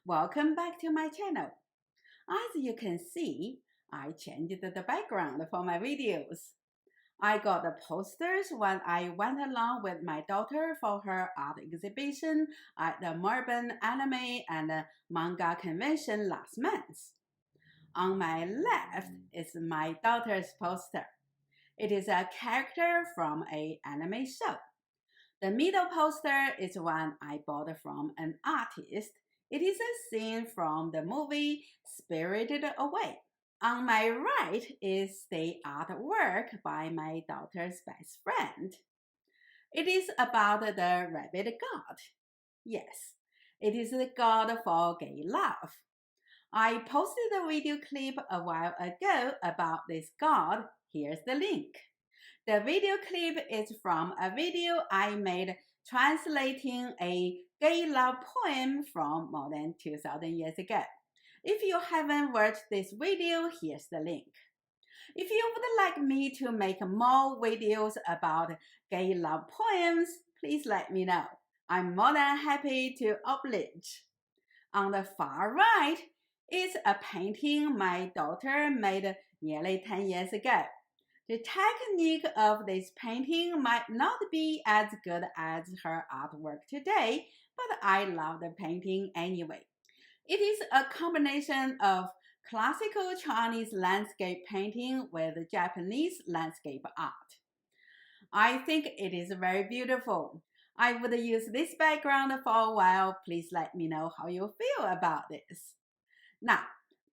Welcome back to my channel. As you can see, I changed the background for my videos. I got the posters when I went along with my daughter for her art exhibition at the Melbourne Anime and Manga Convention last month. On my left is my daughter's poster. It is a character from an anime show. The middle poster is one I bought from an artist. It is a scene from the movie Spirited Away. On my right is the artwork by my daughter's best friend. It is about the rabbit god. Yes, it is the god for gay love. I posted a video clip a while ago about this god. Here's the link. The video clip is from a video I made translating a gay love poem from more than 2,000 years ago. If you haven't watched this video, here's the link. If you would like me to make more videos about gay love poems, please let me know. I'm more than happy to oblige. On the far right is a painting my daughter made nearly 10 years ago. The technique of this painting might not be as good as her artwork today, but I love the painting anyway. It is a combination of classical Chinese landscape painting with Japanese landscape art. I think it is very beautiful. I would use this background for a while. Please let me know how you feel about this. Now,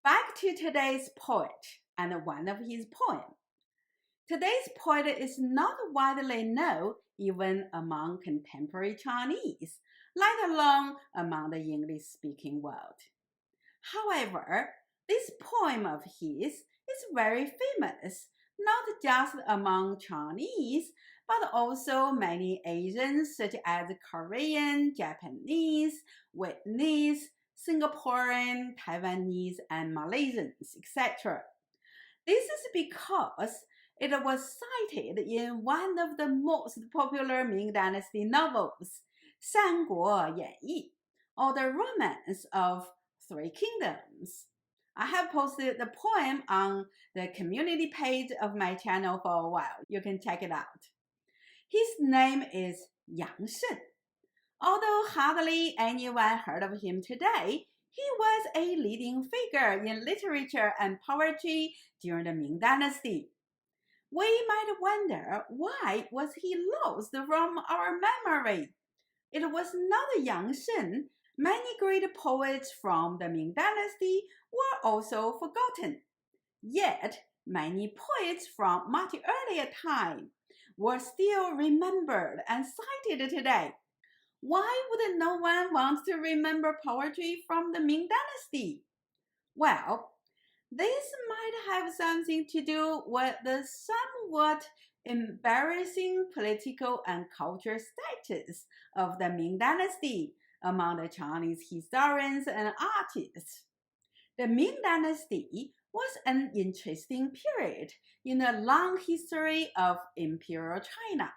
back to today's poet and one of his poems. Today's poet is not widely known even among contemporary Chinese, let alone among the English-speaking world. However, this poem of his is very famous, not just among Chinese, but also many Asians such as Korean, Japanese, Vietnamese, Singaporean, Taiwanese, and Malaysians, etc. This is because it was cited in one of the most popular Ming Dynasty novels, 三國演義, or the Romance of Three Kingdoms. I have posted the poem on the community page of my channel for a while. You can check it out. His name is Yang Shen. Although hardly anyone heard of him today, he was a leading figure in literature and poetry during the Ming Dynasty. We might wonder, why was he lost from our memory? It was not Yang Shen. Many great poets from the Ming Dynasty were also forgotten. Yet, many poets from much earlier time were still remembered and cited today. Why would no one want to remember poetry from the Ming Dynasty? Well, this might have something to do with the somewhat embarrassing political and cultural status of the Ming Dynasty among the Chinese historians and artists. The Ming Dynasty was an interesting period in the long history of Imperial China.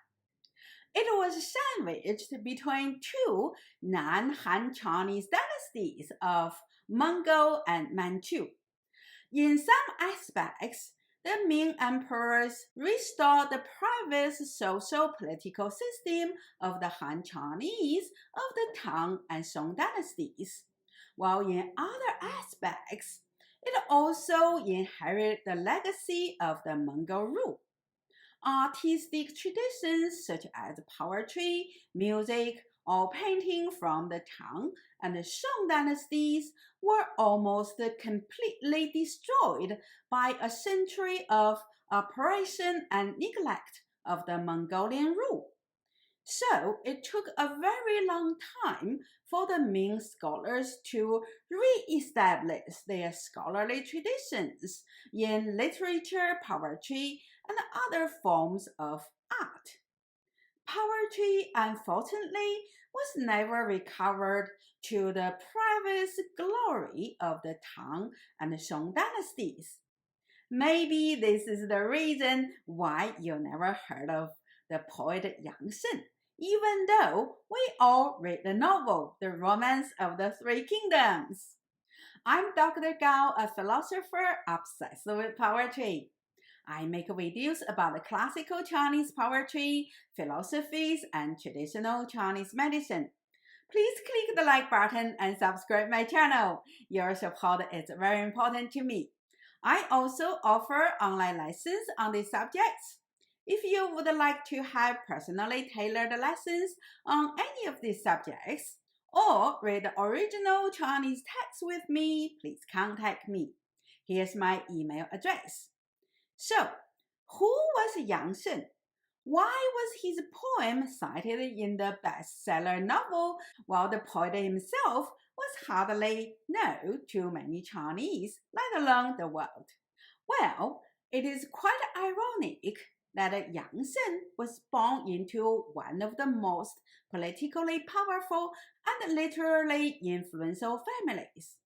It was sandwiched between two non-Han Chinese dynasties of Mongol and Manchu. In some aspects, the Ming emperors restored the previous social-political system of the Han Chinese of the Tang and Song dynasties, while in other aspects, it also inherited the legacy of the Mongol rule. Artistic traditions such as poetry, music, or painting from the Tang and the Song dynasties were almost completely destroyed by a century of oppression and neglect of the Mongolian rule. So it took a very long time for the Ming scholars to re-establish their scholarly traditions in literature, poetry, and other forms of art. Poetry, unfortunately, was never recovered to the previous glory of the Tang and Song dynasties. Maybe this is the reason why you never heard of the poet Yang Shen, even though we all read the novel, The Romance of the Three Kingdoms. I'm Dr. Gao, a philosopher obsessed with poetry. I make videos about the classical Chinese poetry, philosophies, and traditional Chinese medicine. Please click the like button and subscribe my channel. Your support is very important to me. I also offer online lessons on these subjects. If you would like to have personally tailored lessons on any of these subjects, or read the original Chinese text with me, please contact me. Here's my email address. So, who was Yang Shen? Why was his poem cited in the bestseller novel while the poet himself was hardly known to many Chinese, let alone the world? Well, it is quite ironic that Yang Shen was born into one of the most politically powerful and literally influential families.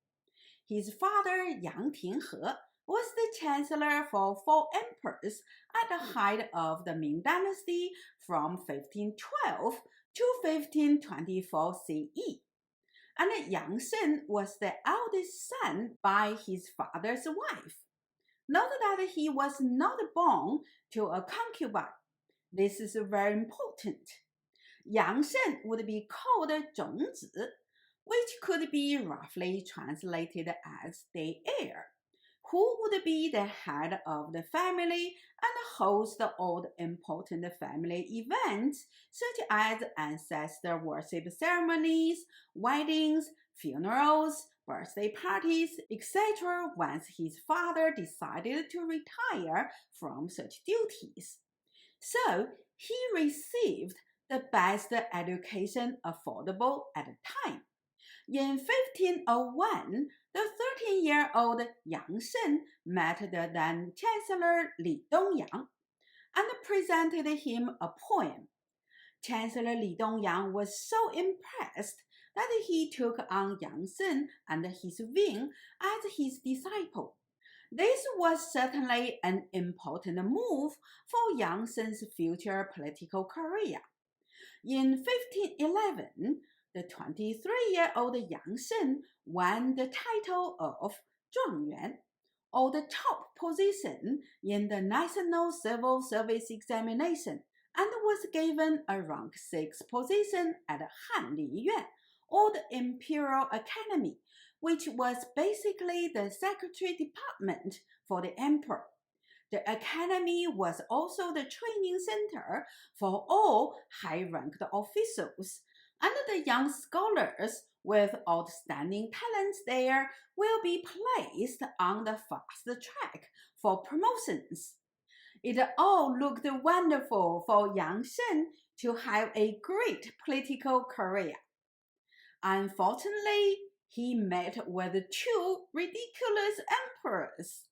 His father, Yang He, was the chancellor for 4 emperors at the height of the Ming Dynasty from 1512 to 1524 CE. And Yang Shen was the eldest son by his father's wife. Note that he was not born to a concubine. This is very important. Yang Shen would be called 种子, which could be roughly translated as the heir, who would be the head of the family and host all the important family events such as ancestor worship ceremonies, weddings, funerals, birthday parties, etc. once his father decided to retire from such duties. So he received the best education affordable at the time. In 1501, the 13-year-old Yang Shen met the then Chancellor Li Dongyang and presented him a poem. Chancellor Li Dongyang was so impressed that he took on Yang Shen and his wing as his disciple. This was certainly an important move for Yang Shen's future political career. In 1511, the 23-year-old Yang Shen won the title of 状元, or the top position in the National Civil Service Examination, and was given a rank 6 position at Hanli Yuan, or the Imperial Academy, which was basically the secretary department for the emperor. The academy was also the training center for all high-ranked officials, and the young scholars with outstanding talents there will be placed on the fast track for promotions. It all looked wonderful for Yang Shen to have a great political career. Unfortunately, he met with 2 ridiculous emperors.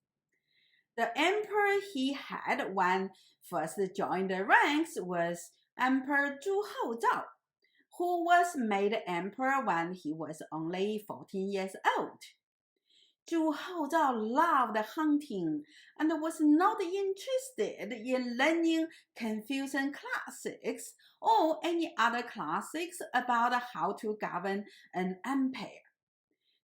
The emperor he had when first joined the ranks was Emperor Zhu Houzhao, who was made emperor when he was only 14 years old. Zhu Houzhao loved hunting and was not interested in learning Confucian classics or any other classics about how to govern an empire.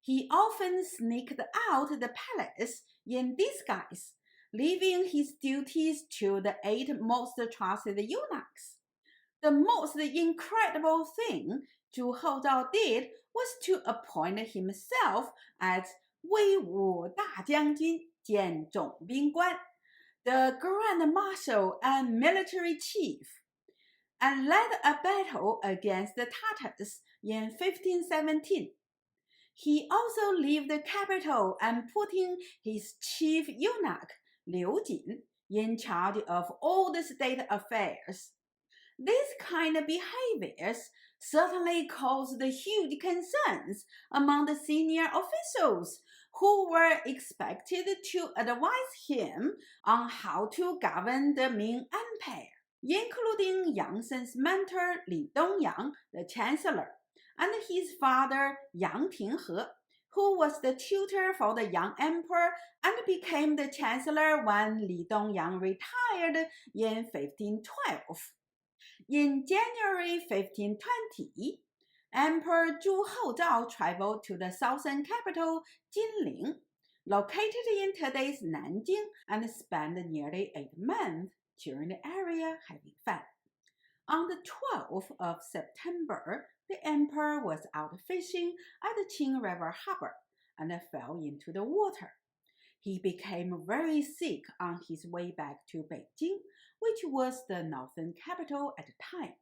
He often sneaked out the palace in disguise, leaving his duties to the 8 most trusted eunuchs. The most incredible thing Zhu Houzhao did was to appoint himself as 威武大将军兼总兵官, the Grand Marshal and military chief, and led a battle against the Tartars in 1517. He also left the capital and putting his chief eunuch, Liu Jin, in charge of all the state affairs. This kind of behaviors certainly caused huge concerns among the senior officials who were expected to advise him on how to govern the Ming Empire, including Yang Shen's mentor Li Dongyang, the chancellor, and his father Yang He, who was the tutor for the young emperor and became the chancellor when Li Dongyang retired in 1512. In January 1520, Emperor Zhu Houzhao traveled to the southern capital Jinling, located in today's Nanjing, and spent nearly 8 months during the area having fun. On the 12th of September, the emperor was out fishing at the Qing River harbor and fell into the water. He became very sick on his way back to Beijing, which was the northern capital at the time.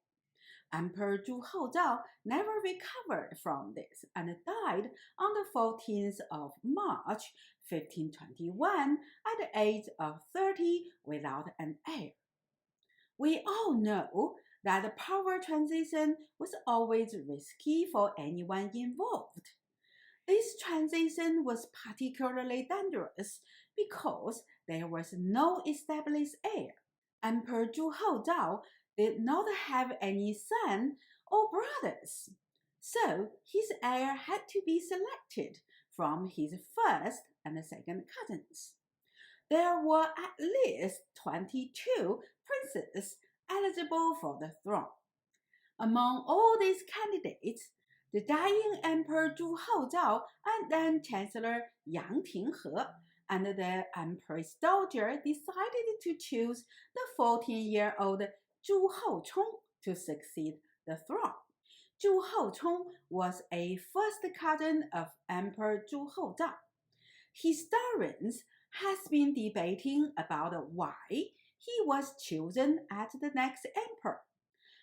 Emperor Zhu Houzhao never recovered from this and died on the 14th of March 1521 at the age of 30 without an heir. We all know that the power transition was always risky for anyone involved. This transition was particularly dangerous because there was no established heir. Emperor Zhu Houzhao did not have any son or brothers, so his heir had to be selected from his first and second cousins. There were at least 22 princes eligible for the throne. Among all these candidates, the dying Emperor Zhu Houzhao and then Chancellor Yang He and the Empress Dowager decided to choose the 14-year-old Zhu Hochong to succeed the throne. Zhu Hochong was a first cousin of Emperor Zhu Houzhao. Historians have been debating about why he was chosen as the next emperor.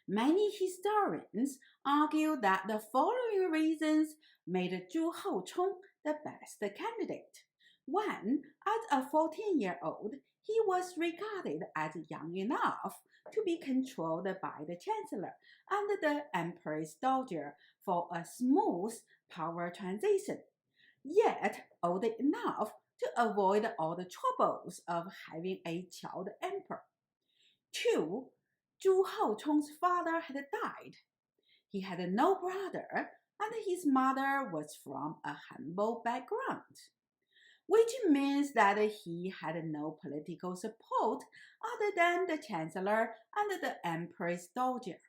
Many historians argue that the following reasons made Zhu Hochong the best candidate. One, as a 14-year-old, he was regarded as young enough to be controlled by the chancellor and the empress dowager for a smooth power transition, yet old enough to avoid all the troubles of having a child emperor. Two, Zhu Hochong's father had died. He had no brother, and his mother was from a humble background, which means that he had no political support other than the chancellor and the empress dowager.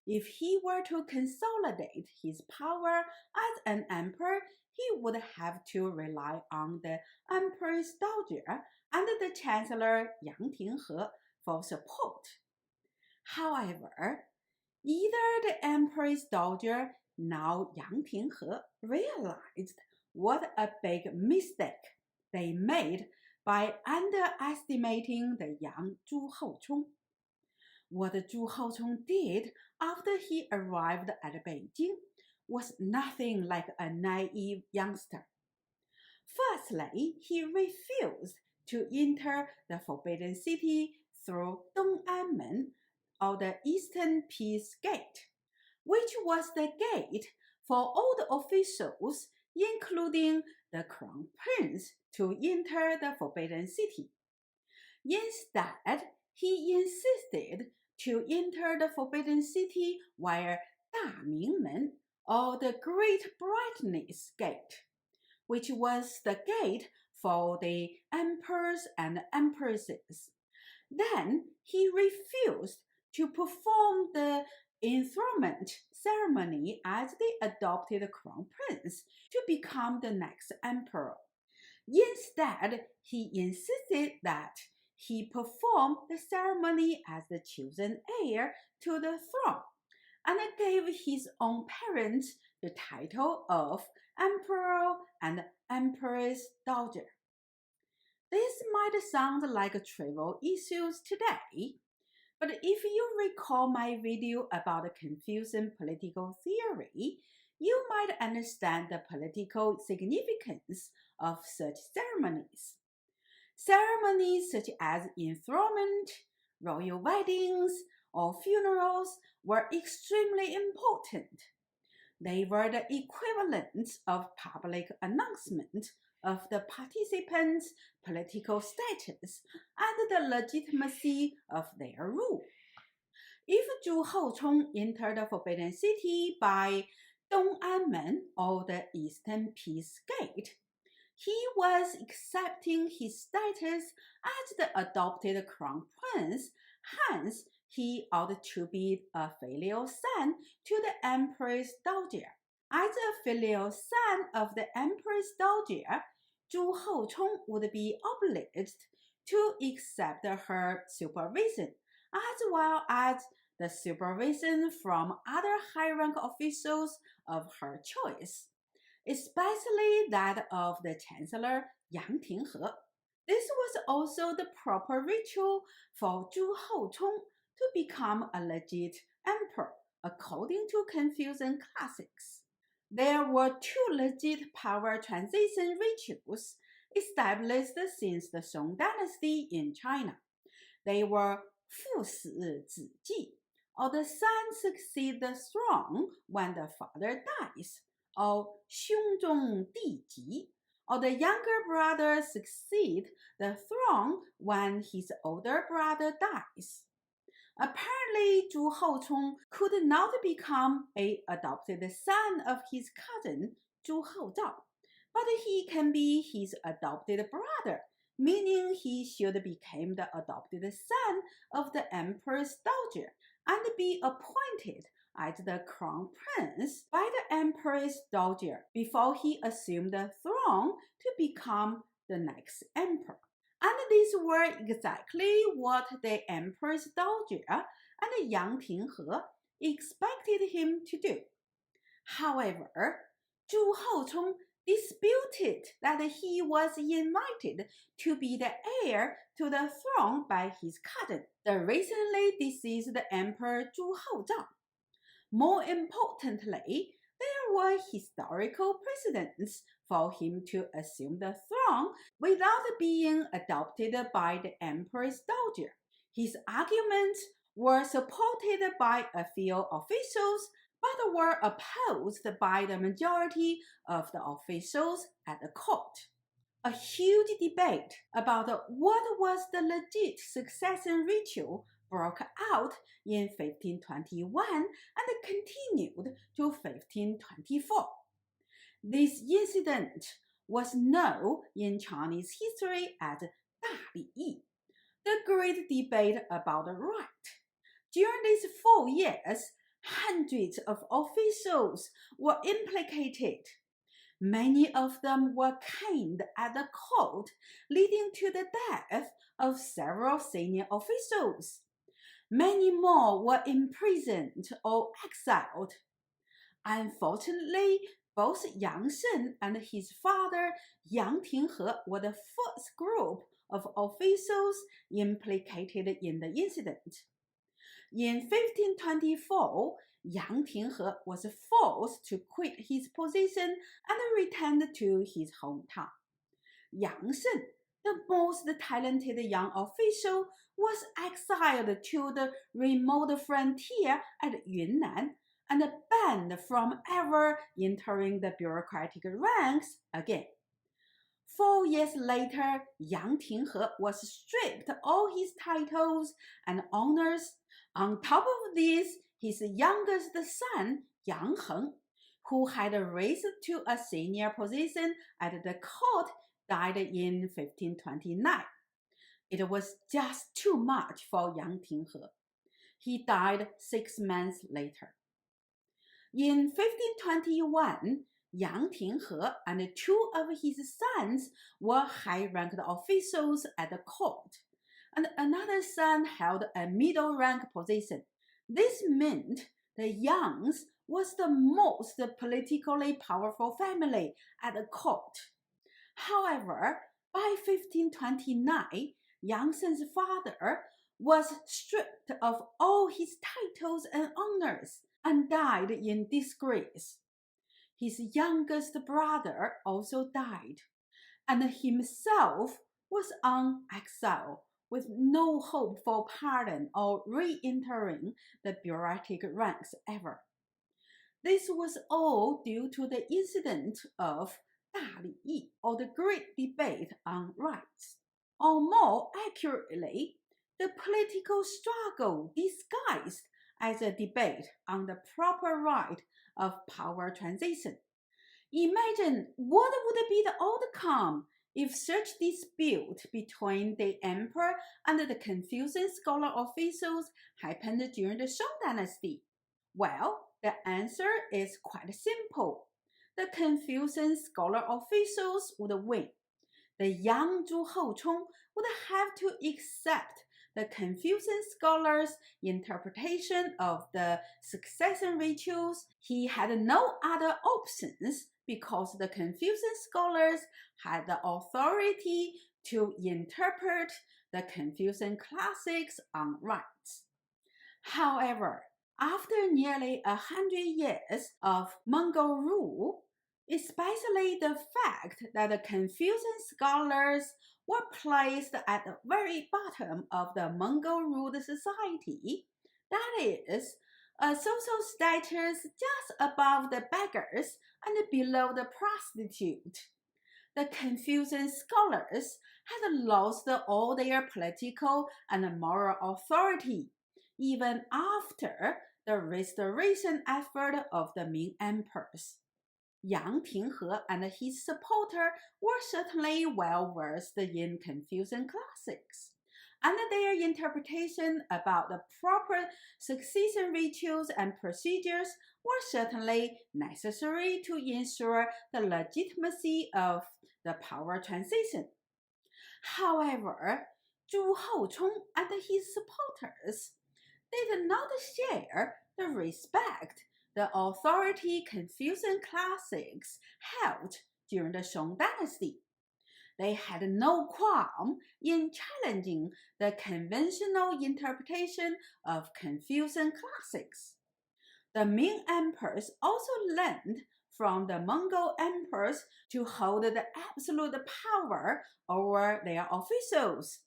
If he were to consolidate his power as an emperor, he would have to rely on the empress dowager and the chancellor Yang He for support. However, either the empress dowager, now Yang He, realized what a big mistake they made by underestimating the young Zhu Hochong. What Zhu Hochong did after he arrived at Beijing was nothing like a naive youngster. Firstly, he refused to enter the Forbidden City through Dong'anmen, or the Eastern Peace Gate, which was the gate for all the officials, including the crown prince, to enter the Forbidden City. Instead, he insisted to enter the Forbidden City via Damingmen, or the Great Brightness Gate, which was the gate for the emperors and empresses. Then he refused to perform the enthronement ceremony as the adopted crown prince to become the next emperor. Instead, he insisted that he perform the ceremony as the chosen heir to the throne, and gave his own parents the title of emperor and empress dowager. This might sound like trivial issues today, but if you recall my video about the Confucian political theory, you might understand the political significance of such ceremonies. Ceremonies such as enthronement, royal weddings, or funerals were extremely important. They were the equivalent of public announcement of the participants' political status and the legitimacy of their rule. If Zhu Hochong entered the Forbidden City by Dong'anmen, or the Eastern Peace Gate, he was accepting his status as the adopted crown prince, hence he ought to be a filial son to the Empress Dowager. As a filial son of the Empress Dowager, Zhu Hochong would be obliged to accept her supervision, as well as the supervision from other high-rank officials of her choice, especially that of the Chancellor Yang Tinghe. This was also the proper ritual for Zhu Hochong to become a legit emperor, according to Confucian classics. There were two legit power transition rituals established since the Song Dynasty in China. They were 父死子继, or the son succeeds the throne when the father dies, or 兄终弟及, or the younger brother succeeds the throne when his older brother dies. Apparently, Zhu Hochong could not become an adopted son of his cousin Zhu Houzhao, but he can be his adopted brother, meaning he should become the adopted son of the Empress Dowager and be appointed as the crown prince by the Empress Dowager before he assumed the throne to become the next emperor. And these were exactly what the Empress Dowager and Yang Tinghe expected him to do. However, Zhu Hochong disputed that he was invited to be the heir to the throne by his cousin, the recently deceased Emperor Zhu Houzhao. More importantly, there were historical precedents for him to assume the throne without being adopted by the Empress Dowager. His arguments were supported by a few officials, but were opposed by the majority of the officials at the court. A huge debate about what was the legit succession ritual broke out in 1521 and continued to 1524. This incident was known in Chinese history as 大礼议, the great debate about the right. During these 4 years, hundreds of officials were implicated. Many of them were caned at the court, leading to the death of several senior officials. Many more were imprisoned or exiled. Unfortunately, both Yang Shen and his father Yang Tinghe were the first group of officials implicated in the incident. In 1524, Yang Tinghe was forced to quit his position and returned to his hometown. Yang Shen, the most talented young official, was exiled to the remote frontier at Yunnan and banned from ever entering the bureaucratic ranks again. 4 years later, Yang Tinghe was stripped all his titles and honors. On top of this, his youngest son, Yang Heng, who had risen to a senior position at the court, died in 1529. It was just too much for Yang Tinghe. He died 6 months later. In 1521, Yang Tinghe and 2 of his sons were high-ranked officials at the court, and another son held a middle-rank position. This meant the Yangs was the most politically powerful family at the court. However, by 1529, Yang Shen's father was stripped of all his titles and honors and died in disgrace. His youngest brother also died, and himself was on exile with no hope for pardon or re-entering the bureaucratic ranks ever. This was all due to the incident of 大礼议, or the great debate on rights. Or more accurately, the political struggle disguised as a debate on the proper right of power transition. Imagine what would be the outcome If such dispute between the emperor and the Confucian scholar officials happened during the Song Dynasty, well, the answer is quite simple. The Confucian scholar officials would win. The young Zhu Hochong would have to accept the Confucian scholar's interpretation of the succession rituals. He had no other options because the Confucian scholars had the authority to interpret the Confucian classics on rites. However, after nearly 100 years of Mongol rule, especially the fact that the Confucian scholars were placed at the very bottom of the Mongol-ruled society, that is, a social status just above the beggars and below the prostitute. The Confucian scholars had lost all their political and moral authority, even after the restoration effort of the Ming emperors. Yang Tinghe and his supporter were certainly well versed in Confucian classics, and their interpretation about the proper succession rituals and procedures were certainly necessary to ensure the legitimacy of the power transition. However, Zhu Hochong and his supporters did not share the respect the authority Confucian classics held during the Song Dynasty. They had no qualm in challenging the conventional interpretation of Confucian classics. The Ming emperors also learned from the Mongol emperors to hold the absolute power over their officials,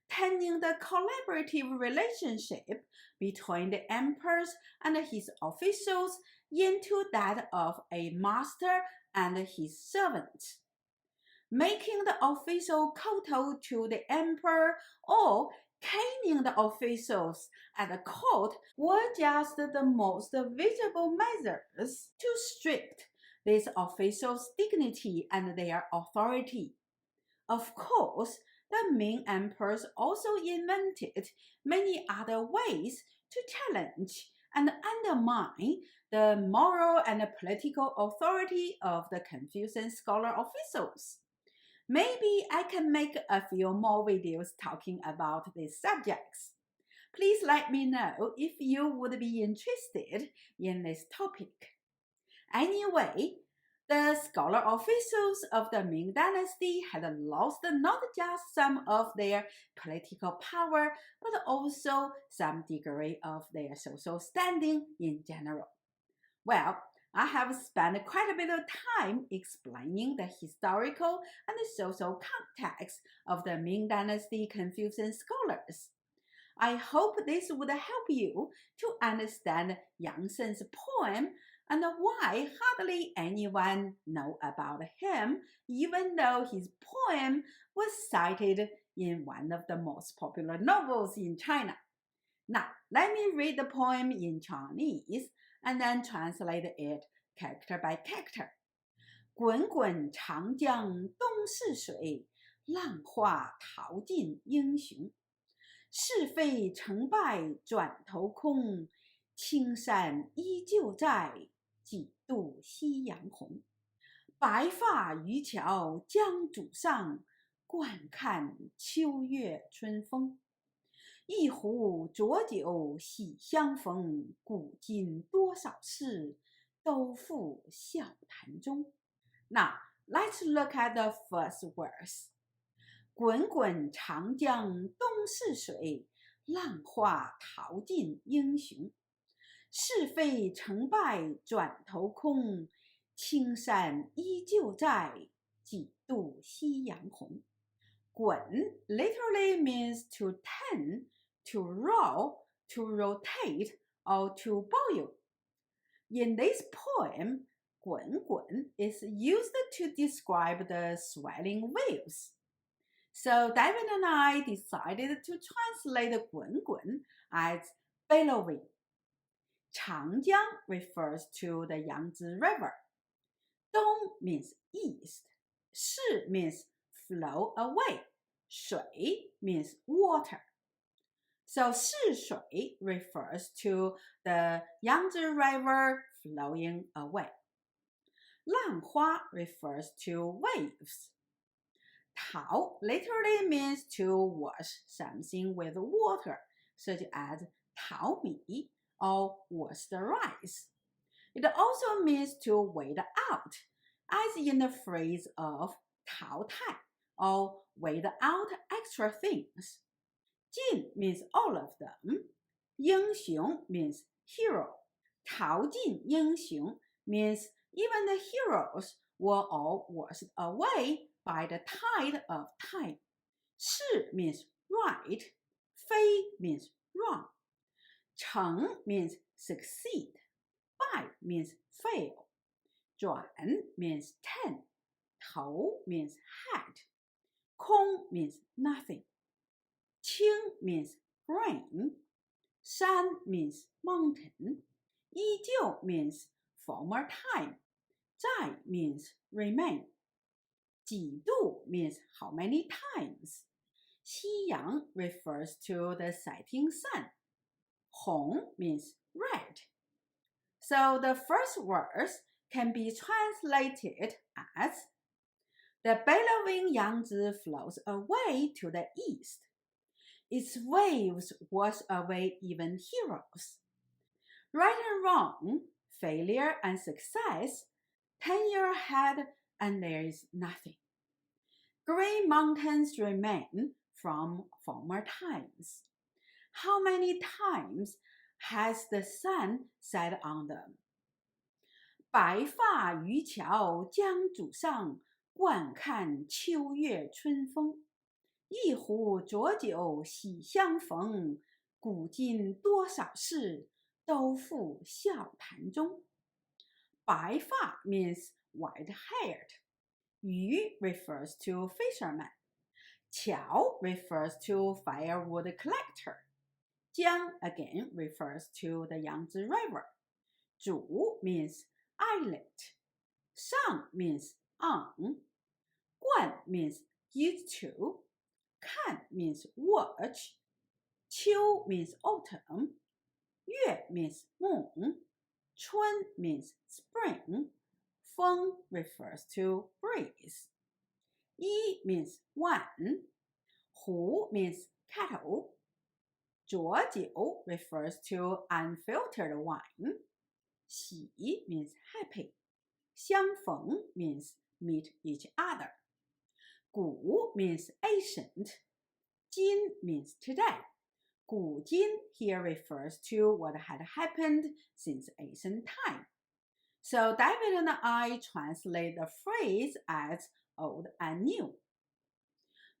turning the collaborative relationship between the emperors and his officials into that of a master and his servant. Making the official kowtow to the emperor or caning the officials at the court were just the most visible measures to strip these officials' dignity and their authority. Of course, the Ming emperors also invented many other ways to challenge and undermine the moral and political authority of the Confucian scholar officials. Maybe I can make a few more videos talking about these subjects. Please let me know if you would be interested in this topic. Anyway, the scholar officials of the Ming Dynasty had lost not just some of their political power, but also some degree of their social standing in general. Well, I have spent quite a bit of time explaining the historical and social context of the Ming Dynasty Confucian scholars. I hope this would help you to understand Yang Shen's poem and why hardly anyone knows about him, even though his poem was cited in one of the most popular novels in China. Now, let me read the poem in Chinese and then translate it character by character. 滚滚长江东逝水，浪花淘尽英雄。是非成败转头空，青山依旧在，几度夕阳红。白发渔樵江渚上，惯看秋月春风。一壶浊酒喜相逢，古今多少事，都付笑谈中。Now, let's look at the first verse. 滚滚长江东逝水，浪花淘尽英雄。是非成败转头空，青山依旧在，几度夕阳红。滚 literally means to turn, to roll, to rotate, or to boil. In this poem, 滚滚 is used to describe the swelling waves. So David and I decided to translate 滚滚 as bellowing. Changjiang refers to the Yangtze River. Dong means east. Shi means flow away. 水 means water. So 逝水 refers to the Yangtze River flowing away. 浪花 refers to waves. 淘 literally means to wash something with water, such as 淘米 or wash the rice. It also means to wade out, as in the phrase of 淘汰 or wade out extra things. 尽 means all of them. 英雄 means hero. 淘尽英雄 means even the heroes were all washed away by the tide of time. 是 means right. 非 means wrong. 成 means succeed. 败 means fail. 转 means turn. 头 means head. 空 means nothing. 青 means green. 山 means mountain. 依旧 means former time. 在 means remain. 几度 means how many times. 夕阳 refers to the setting sun. 红 means red. So the first words can be translated as the bellowing Yangtze flows away to the east. Its waves wash away even heroes. Right and wrong, failure and success, turn your head and there is nothing. Green mountains remain from former times. How many times has the sun set on them? 白发渔樵江渚上，惯看秋月春风。一壶浊酒喜相逢，古今多少事，都付笑谈中。白发 means white-haired. 渔 refers to fisherman. 樵 refers to firewood collector. 江 again refers to the Yangtze River. 渚 means islet. 上 means on. 惯 means used to. 看 means watch. 秋 means autumn. 月 means moon. 春 means spring. 风 refers to breeze. 一 means one. 壶 means kettle. 浊酒 refers to unfiltered wine. 喜 means happy. 相逢 means meet each other. 古 means ancient. 今 means today. 古今 here refers to what had happened since ancient time. So David and I translate the phrase as old and new.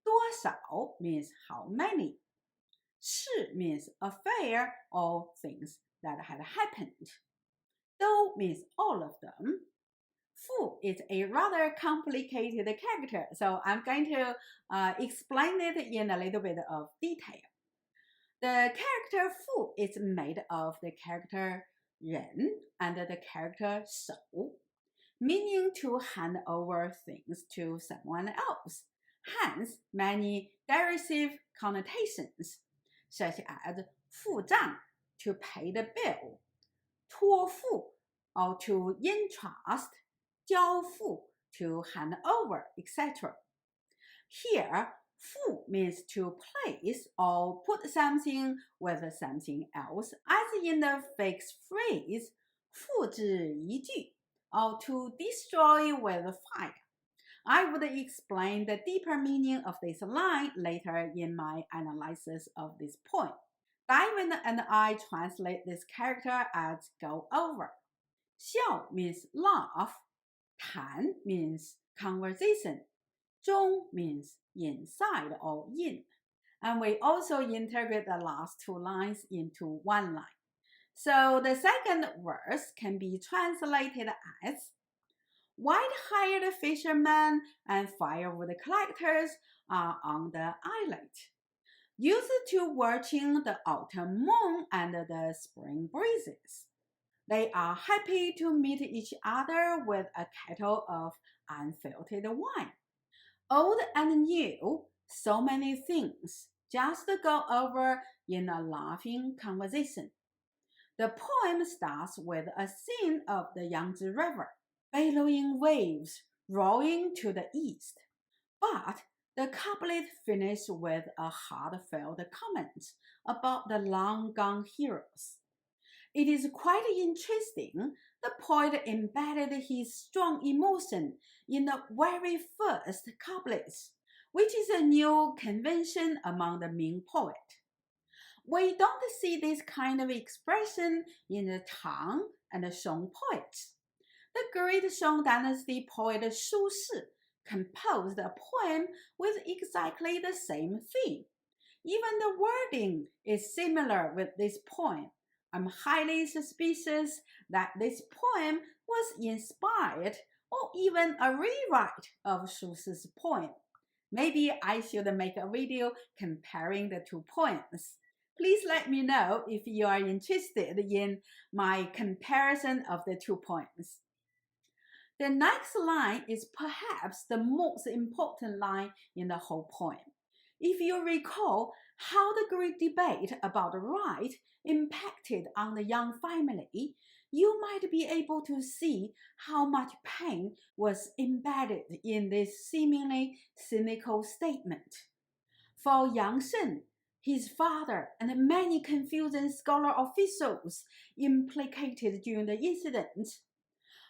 多少 means how many. 事 means affair or things that had happened. 都 means all of them. 父 is a rather complicated character, so I'm going to explain it in a little bit of detail. The character 父 is made of the character 人 and the character 手, meaning to hand over things to someone else, hence many derisive connotations, such as 付账 to pay the bill, 托付 or to entrust, 交付 to hand over, etc. Here, 付 means to place or put something with something else, as in the fixed phrase 付之一炬, or to destroy with fire. I would explain the deeper meaning of this line later in my analysis of this point. David and I translate this character as go over. 笑 means laugh. 谈 means conversation. 中 means inside or in. And we also integrate the last two lines into one line. So the second verse can be translated as white-haired fishermen and firewood collectors are on the islet, used to watching the autumn moon and the spring breezes. They are happy to meet each other with a kettle of unfiltered wine. Old and new, so many things just to go over in a laughing conversation. The poem starts with a scene of the Yangtze River, billowing waves roaring to the east. But the couplet finishes with a heartfelt comment about the long-gone heroes. It is quite interesting. The poet embedded his strong emotion in the very first couplets, which is a new convention among the Ming poet. We don't see this kind of expression in the Tang and the Song poets. The great Song Dynasty poet Shu Shi composed a poem with exactly the same theme. Even the wording is similar with this poem. I'm highly suspicious that this poem was inspired or even a rewrite of Shu Shi's poem. Maybe I should make a video comparing the two poems. Please let me know if you are interested in my comparison of the two poems. The next line is perhaps the most important line in the whole poem. If you recall how the great debate about right impacted on the Yang family, you might be able to see how much pain was embedded in this seemingly cynical statement. For Yang Shen, his father, and many Confucian scholar officials implicated during the incident,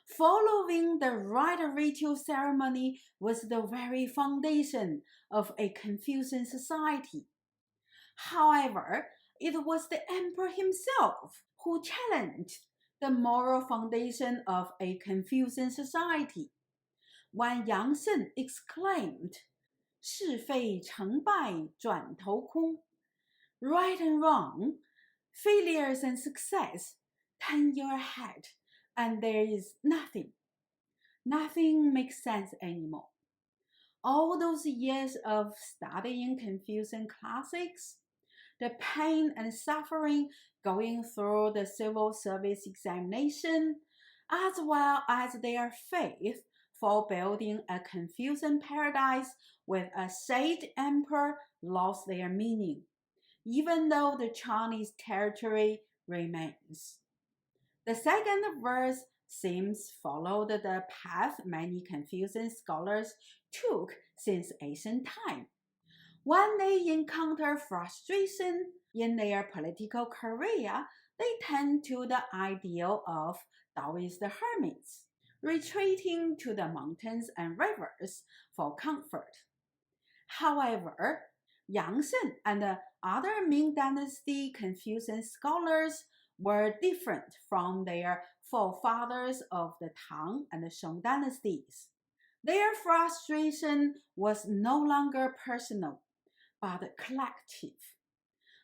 following the right ritual ceremony was the very foundation of a Confucian society. However, it was the emperor himself who challenged the moral foundation of a Confucian society. When Yang Shen exclaimed, 是非成败转头空, right and wrong, failures and success turn your head, and there is nothing. Nothing makes sense anymore. All those years of studying Confucian classics, the pain and suffering going through the civil service examination, as well as their faith for building a Confucian paradise with a sage emperor lost their meaning, even though the Chinese territory remains. The second verse seems followed the path many Confucian scholars took since ancient time. When they encounter frustration in their political career, they turn to the ideal of Taoist hermits, retreating to the mountains and rivers for comfort. However, Yang Shen and the other Ming Dynasty Confucian scholars were different from their forefathers of the Tang and the Song dynasties. Their frustration was no longer personal, but collective.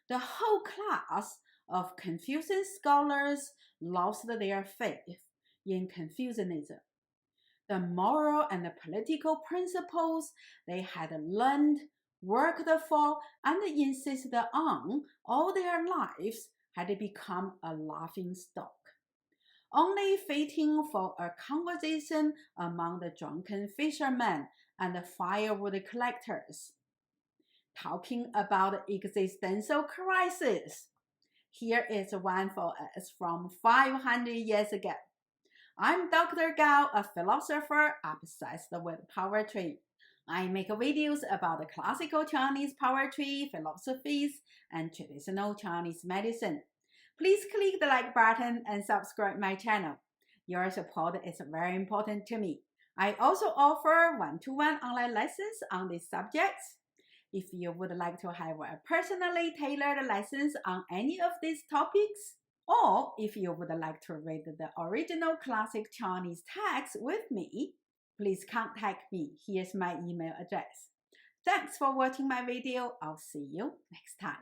The whole class of Confucian scholars lost their faith in Confucianism. The moral and the political principles they had learned, worked for, and insisted on all their lives had become a laughing stock, only fitting for a conversation among the drunken fishermen and the firewood collectors. Talking about existential crisis, here is one for us from 500 years ago. I'm Dr. Gao, a philosopher obsessed with poetry. I make videos about the classical Chinese poetry, philosophies, and traditional Chinese medicine. Please click the like button and subscribe my channel. Your support is very important to me. I also offer one-to-one online lessons on these subjects. If you would like to have a personally tailored lessons on any of these topics, or if you would like to read the original classic Chinese text with me, please contact me. Here's my email address. Thanks for watching my video. I'll see you next time.